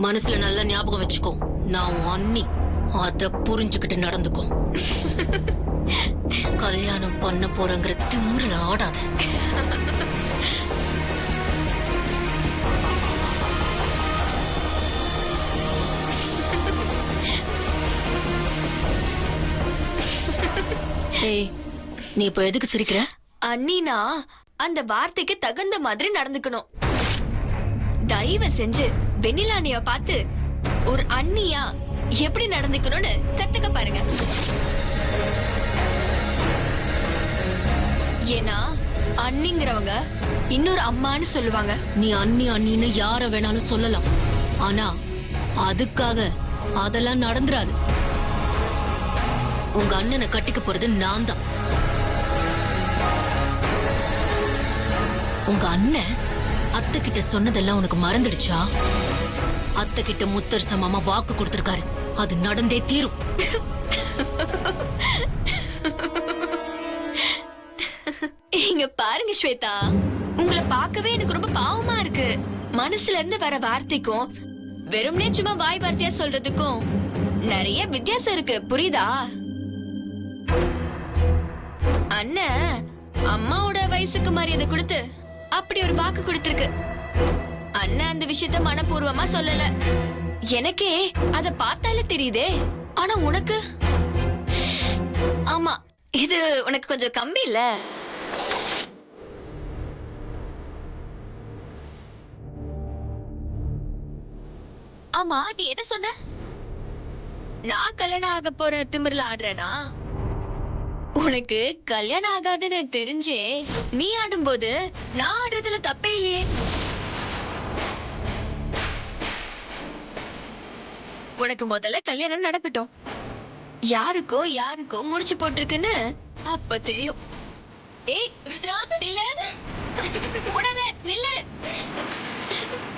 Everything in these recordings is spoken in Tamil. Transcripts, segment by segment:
மனசுல நல்ல ஞாபகம் வச்சுக்கோ. நான் உன் அண்ணி. அத புரிஞ்சுக்கிட்டு நடந்துக்கோ. கல்யாணம் பண்ண போறங்கிற திமிருல ஆடாத. ஏய், நீ இப்ப எதுக்கு சிரிக்கிற? அண்ணினா அந்த வார்த்தைக்கு தகுந்த மாதிரி நடந்துக்கணும். தயவு செஞ்சு வெண்ணிலானிய பார்த்து ஒரு அண்ணியா எப்படி நடந்துக்கணும்னு கத்துக்க பாருங்க. ஏன்னா அண்ணிங்கிறவங்க இன்னொரு அம்மான்னு சொல்லுவாங்க. நீ அண்ணி அண்ணின்னு யார வேணாலும் சொல்லலாம். ஆனா அதுக்காக அதெல்லாம் நடந்துராது. உங்க அண்ணனை கட்டிக்க போறது நான் தான். உங்க அண்ணன் அத்தை கிட்ட சொன்னதெல்லாம் உனக்கு மறந்துடுச்சா? அத்தை கிட்ட முத்தர் சமமா வாக்கு கொடுத்திருக்காரு. அது நடந்தே தீரும். இங்க பாருங்க ஸ்வேதா, உங்களை பார்க்கவே எனக்கு ரொம்ப பாவமா இருக்கு. மனசுல இருந்து வர வார்த்தைக்கும் வெறும்னே சும்மா வாய் வார்த்தையா சொல்றதுக்கும் நிறைய வித்தியாசம் இருக்கு, புரியுதா? அண்ணன் அம்மாவோட வயசுக்கு மரியாதை கொடுத்து அப்படி ஒரு வாக்கு கொடுத்திருக்கு. அண்ணன் அந்த விஷயத்த மனப்பூர்வமா சொல்லல. எனக்கே அத பார்த்தாலே தெரியுதே. ஆனா உனக்கு, ஆமா, இது உனக்கு கொஞ்சம் கம்மி இல்ல? ஆமா, நீ என்ன சொன்ன? நான் கல்யாணம் ஆக போற திமிர்ல ஆடுறேனா? உனக்கு கல்யாணம் ஆகாதுன்னு தெரிஞ்சே நீ ஆடும்போது நான் ஆடுறதுல தப்பே இல்லையே. உனக்கு முதல்ல கல்யாணம் நடக்கட்டும். யாருக்கோ யாருக்கோ முடிச்சு போட்டிருக்குன்னு அப்ப தெரியும். ஏய் ருத்ரா, நில்லு. ஓடாத, நில்லு.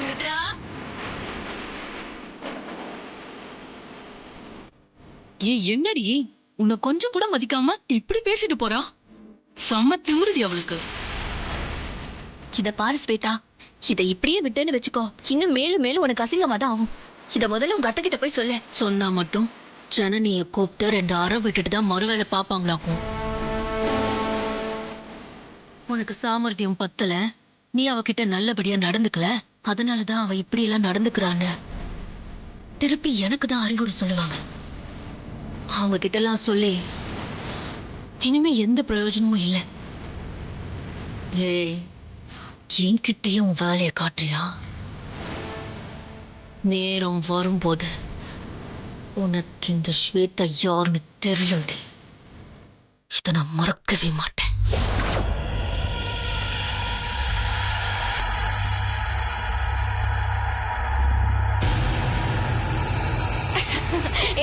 ருத்ரா, ஏய் என்னடி, உன்னை கொஞ்சம் கூட மதிக்காம இப்படி பேசிட்டு போறா? செம்ம திமிருடி அவளுக்கு. இத பாரு ஸ்வேதா, இத இப்படியே விட்டுன்னு வச்சுக்கோ, இன்னும் மேலும் மேலும் உனக்கு அசிங்கமா தான் ஆகும். இத முதல்ல உங்க அத்தை கிட்ட போய் சொல்லு. சொன்னா மட்டும் ஜனனிய கூப்பிட்டு 2 அறை விட்டுட்டு தான் மறுவேளை பாப்பாங்களாக்கும். உனக்கு சாமர்த்தியம் பத்தல, நீ அவகிட்ட நல்லபடியா நடந்துக்கல, அதனாலதான் அவ இப்படி எல்லாம் நடந்துக்கிறான்னு திருப்பி எனக்கு தான் அறிவுரை சொல்லுவாங்க. அவங்க கிட்ட எல்லாம் சொல்லி இனிமே எந்த பிரயோஜனமும் இல்லை. ஏய், என்கிட்டயும் வேலையை காட்டுறியா? நேரம் வரும்போது உனக்கு இந்த ஸ்வேதா யாருன்னு தெரியும். இதை நான் மறக்கவே மாட்டேன்.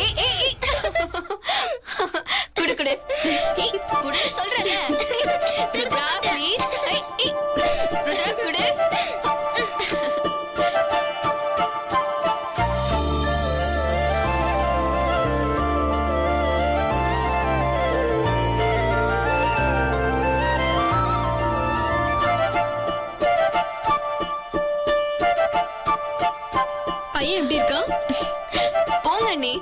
ஏய் ஏய் ஏய், குடு குடு. ஏய் குடு சொல்றல. ருத்ரா ப்ளீஸ். ஏய் ஏய் ருத்ரா குடு. பையன் எப்படி இருக்கான்? போங்க நீ.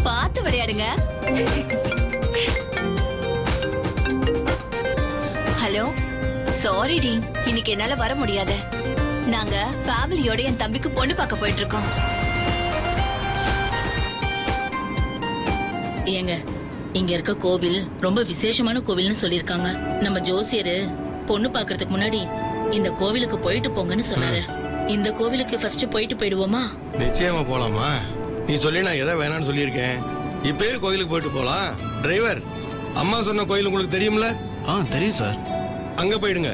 பார்த்து விளையாடுங்க. ஹலோ, சாரி டி, இன்னைக்கு என்னால வர முடியாது. நாங்க ஃபேமிலியோட என் தம்பிக்கு பொண்ணு பார்க்க போயிட்டு இருக்கோம். ஏங்க, இங்க இருக்க கோவில் ரொம்ப விசேஷமான கோவில்னு சொல்லிருக்காங்க. நம்ம ஜோசியரு பொண்ணு பாக்குறதுக்கு முன்னாடி இந்த கோவிலுக்கு போயிட்டு போங்கன்னு சொன்னாரு. இந்த கோவிலுக்கு ஃபர்ஸ்ட் போயிடுவோமா? நிச்சயமா போலாமா? நீ சொல்லி நான் எதை வேணான்னு சொல்லியிருக்கேன். இப்பவே கோயிலுக்கு போயிட்டு போலாம். டிரைவர், அம்மா சொன்ன கோயில் உங்களுக்கு தெரியும்ல? தெரியும் சார். அங்க போயிடுங்க.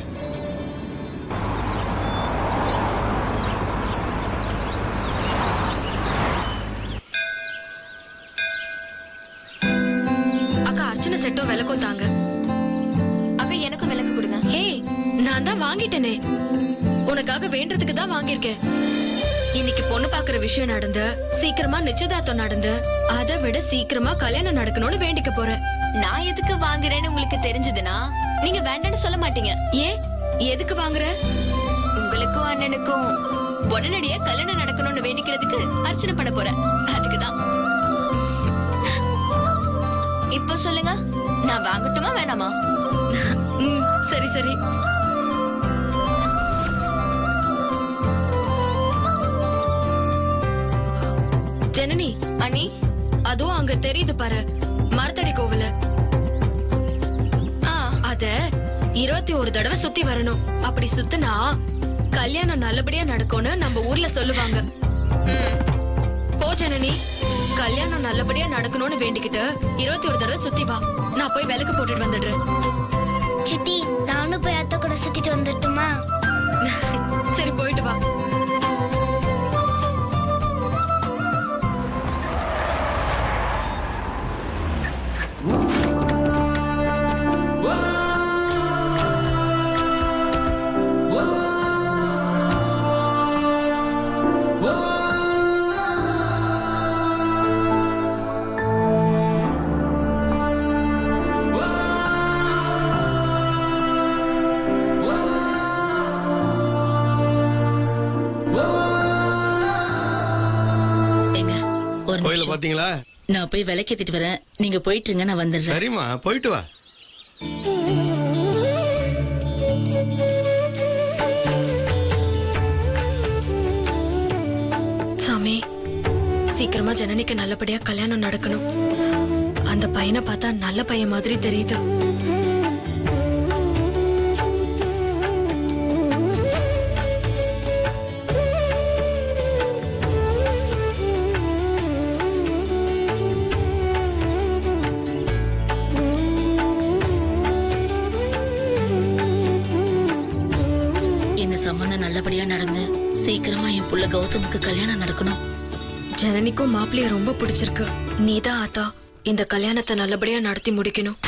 அக்கா அர்ச்சனை செட்டும் விளக்கும் தாங்க. அக்கா எனக்கும் விளக்கு கொடுங்க. ஹே, நான் தான் வாங்கிட்டேனே. உனக்காக வேண்டறதுக்கு தான் வாங்கியிருக்கேன். இன்னைக்கு பொண்ணு பாக்குற விஷயம் நடந்து சீக்கிரமா நிச்சயதார்த்தம் நடந்து அதை விட சீக்கிரமா கல்யாணம் நடக்கணும்னு வேண்டிக்க போறேன். நான் எதுக்கு வாங்குறேன்னு உங்களுக்கு தெரிஞ்சதுன்னா நீங்க வேண்டாம்னு சொல்ல மாட்டீங்க. ஏன் எதுக்கு வாங்குற? உங்களுக்கும் அண்ணனுக்கும் உடனடியா கல்யாணம் நடக்கணும்னு வேண்டிக்கிறதுக்கு அர்ச்சனை பண்ண போறேன். அதுக்குதான். இப்ப சொல்லுங்க, நான் வாங்கட்டுமா வேணாமா? சரி சரி. ஜனனி அண்ணி, அதுவும் அங்க தெரியுது பாரு, மரத்தடி கோவில. அத 21 தடவை சுத்தி வரணும். அப்படி சுத்தினா கல்யாணம் நல்லபடியா நடக்கும்னு நம்ம ஊர்ல சொல்லுவாங்க. போ ஜனனி, கல்யாணம் நல்லபடியா நடக்கணும்னு வேண்டிக்கிட்டு 21 தடவை சுத்தி வா. நான் போய் விளக்கு போட்டுட்டு வந்துடுறேன். சித்தி, நானும் போய் அத்தை கூட சுத்திட்டு வந்துட்டுமா? சரி, போயிட்டு வா. ஒரு கோயில நிமிஷம். பாத்தீங்களா? நான் போய் விளக்கேத்திட்டு வரேன். நீங்க போயிட்டு இருங்க, நான் வந்துடுறேன். சரிம்மா, போயிட்டு வா. சாமி, சீக்கிரமா ஜனனிக்கு நல்லபடியா கல்யாணம் நடக்கணும். அந்த பையனை பார்த்தா நல்ல பையன் மாதிரி தெரியுது. இந்த சம்பந்தம் நல்லபடியா நடந்து சீக்கிரமா என் புள்ள கௌதமுக்கு கல்யாணம் நடக்கணும். ஜனனிக்கும் மாப்பிள்ளைய ரொம்ப பிடிச்சிருக்கு. நீதான் ஆத்தா இந்த கல்யாணத்தை நல்லபடியா நடத்தி முடிக்கணும்.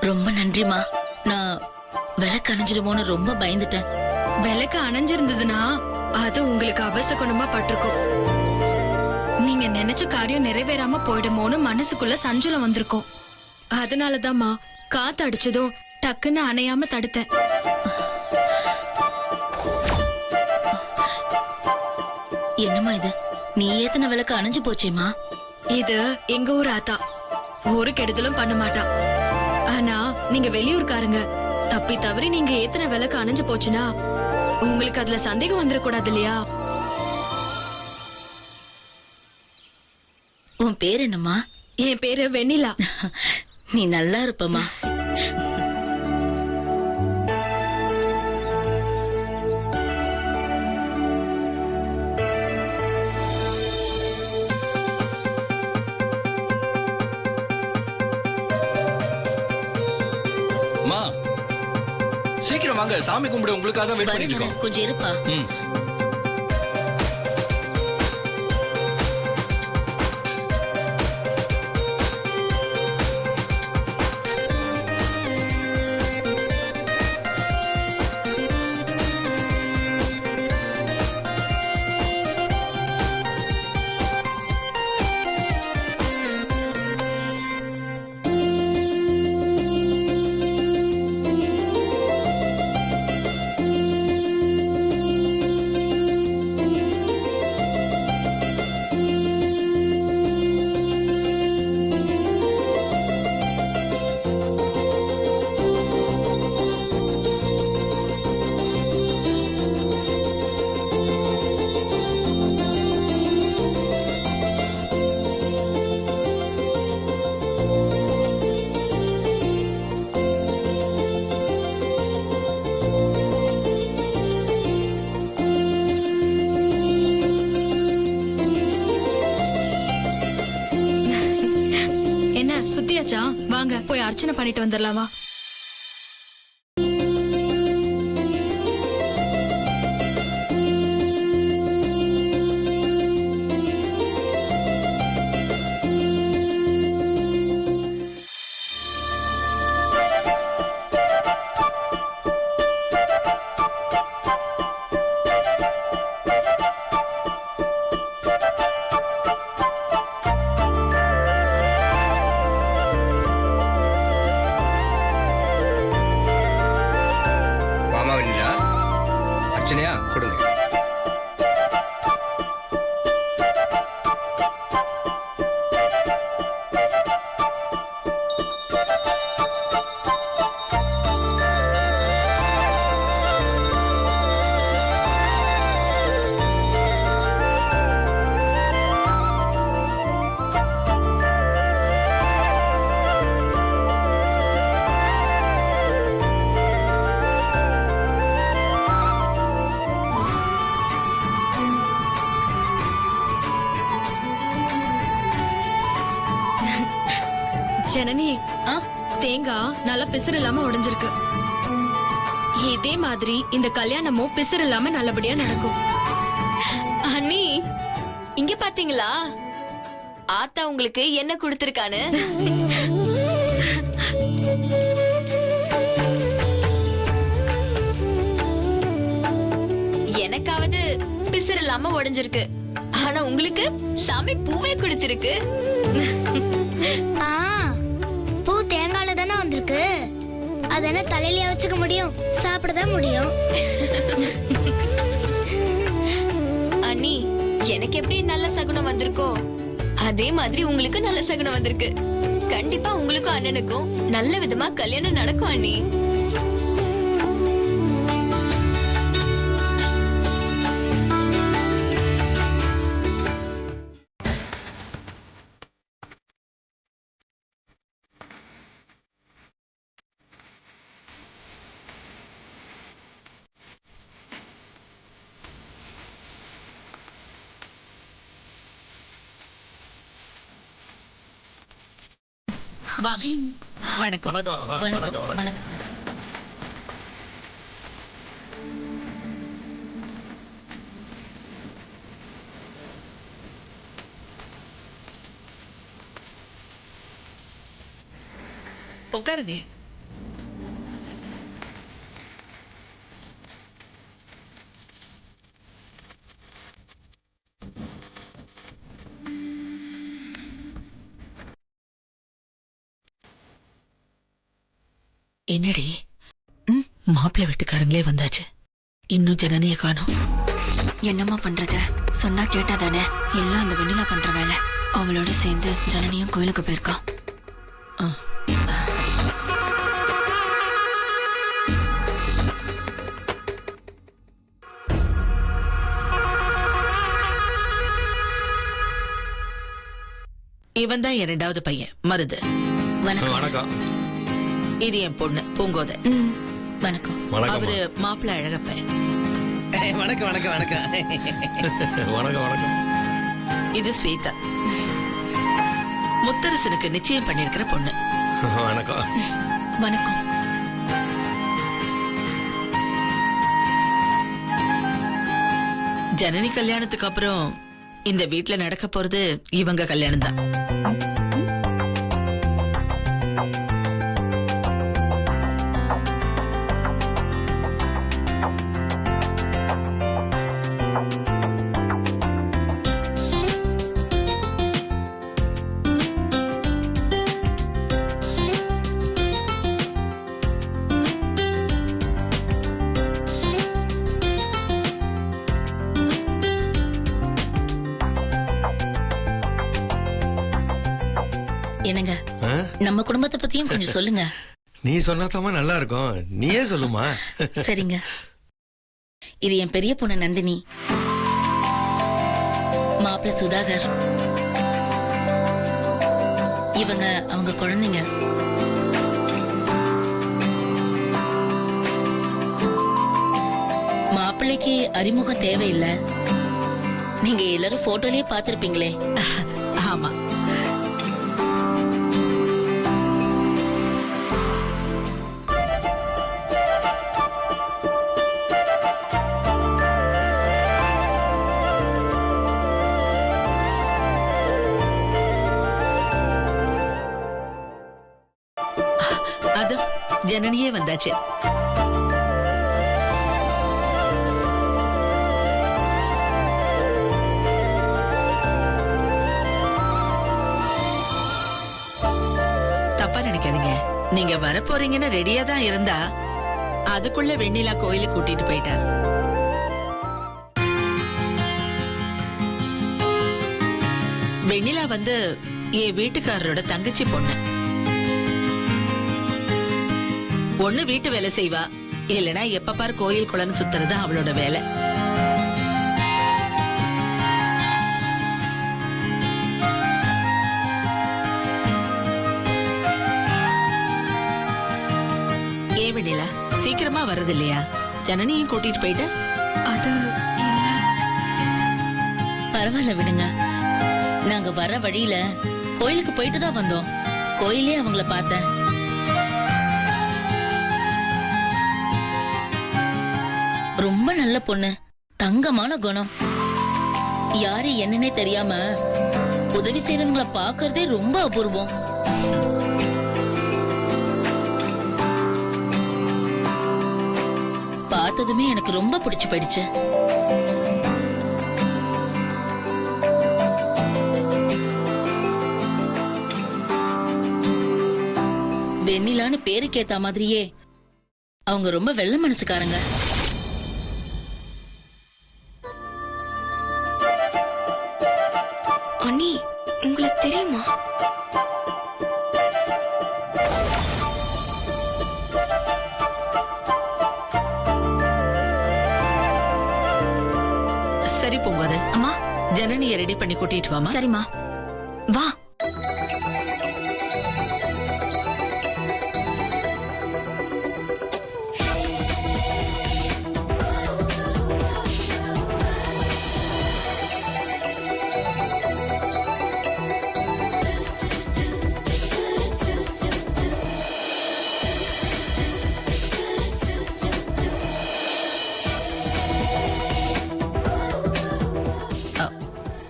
ரொம்ப நன்றிமா. நான் விளக்கு அணைஞ்சிடுமோன்னு ரொம்ப பயந்துட்டேன். விளக்கு அணைஞ்சிருந்ததுன்னா அது உங்களுக்கு அபசகுணமா பட்டிருக்கும். நீங்க நினைச்ச காரியம் நிறைவேறாம போயிடுமோன்னு மனசுக்குள்ள சஞ்சலம் வந்திருக்கும். அதனாலதாம்மா காத்து அடிச்சதும் டக்குன்னு அணையாம தடுத்தேன். என்னம்மா இது? நீ ஏத்தன விளக்கு அணைஞ்சு போச்சேம்மா. இது எங்க ஊர் ஆத்தா. ஒரு கெடுதலும் பண்ண மாட்டா. ஆனா நீங்க வெளியூர்காரங்க, தப்பி தவறி நீங்க ஏத்தன விளக்கு அணைஞ்சு போச்சுன்னா உங்களுக்கு அதுல சந்தேகம் வந்துடக்கூடாது இல்லையா? உன் பேர் என்னம்மா? என் பேரு வெண்ணிலா. நீ நல்லா இருப்பம்மா. சீக்கிரம் வாங்க, சாமி கும்பிட உங்களுக்காக வெயிட் பண்ணிட்டு இருக்கோம். கொஞ்சம் இருப்பா. வாங்க போய் அர்ச்சனை பண்ணிட்டு வந்துடலாமா? மாமா வெண்ணிலா அர்ச்சனையா கொடுங்க. ஜனனி, தேங்காய் நல்லா பிசுறு இல்லாம உடைஞ்சிருக்கு. இதே மாதிரி இந்த கல்யாணமும் பிசுறு இல்லாம நல்லபடியா நடக்கும். அண்ணி இங்க பாத்தீங்களா ஆத்தா உங்களுக்கு என்ன கொடுத்திருக்கானு? எனக்காவது பிசுறு இல்லாம உடைஞ்சிருக்கு, ஆனா உங்களுக்கு சாமி பூவே கொடுத்திருக்கு. ஆ, பூ தேங்காயில தானே வந்திருக்கு. அதென்ன தலையில வச்சுக்க முடியும்? சாப்பிடதான் முடியும். அண்ணி எனக்கு எப்படி நல்ல சகுனம் வந்திருக்கோ அதே மாதிரி உங்களுக்கு நல்ல சகுனம் வந்திருக்கு. கண்டிப்பா உங்களுக்கும் அண்ணனுக்கும் நல்ல விதமா கல்யாணம் நடக்கும் அண்ணி. வணக்கம். வணக்கம். உட்காருங்க. என்னடி, மாப்பிள்ளை வீட்டுக்காரங்களே வந்தாச்சு, இன்னும் ஜனனிய காணோம். என்னம்மா பண்றது? சொன்னா கேட்டாதானே. எல்லாம் அந்த வெண்ணிலா பண்ற வேலை. அவளோட சேர்ந்து ஜனனியும் கோயிலுக்கு போயிருக்கா. இவன் தான் என் 2வது பையன் மருது. வணக்கம். வணக்கம். இது என் பொண்ணு பூங்கோதை. வணக்கம். அவரு மாப்பிள்ளை அழகப்பன். வணக்கம் வணக்கம் வணக்கம். வணக்கம் வணக்கம். இது ஸ்வேதா, முத்தரசனுக்கு நிச்சயம் பண்ணிருக்கிற பொண்ணு. வணக்கம். வணக்கம். ஜனனி கல்யாணத்துக்கு அப்புறம் இந்த வீட்டுல நடக்க போறது இவங்க கல்யாணம் தான். என்னங்க, நம்ம குடும்பத்தை பத்தியும் கொஞ்சம் சொல்லுங்க. நீ சொன்னாதாமா நல்லா இருக்கும், நீயே சொல்லுமா. சரிங்க. இது என் பெரிய பொண்ணு நந்தினி, மாப்பிள்ளை சுதாகர், இவங்க அவங்க குழந்தைங்க. மாப்பிள்ளைக்கு அறிமுகம் தேவையில்லை, நீங்க எல்லாரும் போட்டோலயே பாத்திருப்பீங்களே. ஆமா. அது ஜனனியே வந்தாச்சு. தப்பா நினைக்காதீங்க. நீங்க வர போறீங்கன்னு ரெடியா தான் இருந்தா அதுக்குள்ள வெண்ணிலா கோயிலுக்கு கூட்டிட்டு போயிட்டா. வெண்ணிலா வந்து என் வீட்டுக்காரரோட தங்கச்சி பொண்ணு. ஒண்ணு வீட்டு வேலை செய்வா, இல்லனா எப்ப பாரு கோயில் குளம் சுத்துறது அவளோட வேலை. ஏன் வெண்ணிலா சீக்கிரமா வர்றது இல்லையா? ஜனனியும் கூட்டிட்டு போயிட்ட? அது இல்ல. பரவாயில்ல விடுங்க. நாங்க வர வழியில கோயிலுக்கு போயிட்டு தான் வந்தோம். கோயிலே அவங்கள பார்த்தேன். ரொம்ப நல்ல பொண்ணு, தங்கமான குணம். யாரு என்னன்னே தெரியாம உதவி செய்யறவங்கள பாக்குறதே ரொம்ப அபூர்வம். பார்த்ததுமே எனக்கு ரொம்ப பிடிச்சு போயிடுச்சு. வெண்ணிலான்னு பேருக்கு ஏத்த மாதிரியே அவங்க ரொம்ப வெள்ள மனசுக்காரங்க. அண்ணி, உங்களுக்கு தெரியுமா? சரி போங்காத. அம்மா, ஜனனியை ரெடி பண்ணி கூட்டிட்டு வாமா. சரிம்மா, வா.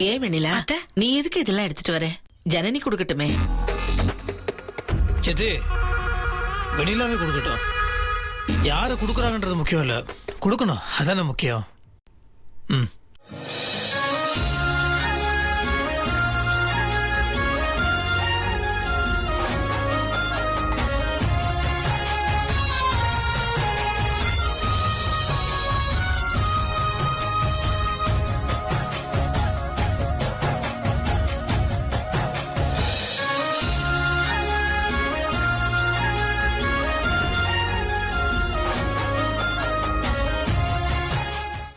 ஏன் வெண்ணிலா, நீ எதுக்கு இதெல்லாம் எடுத்துட்டு வர? ஜனனி கொடுக்கட்டுமே. சித்தி, வெண்ணிலாவே கொடுக்கட்டும். யாரு கொடுக்குறாங்கன்றது முக்கியம் இல்ல, கொடுக்கணும் அதானே முக்கியம். ம்.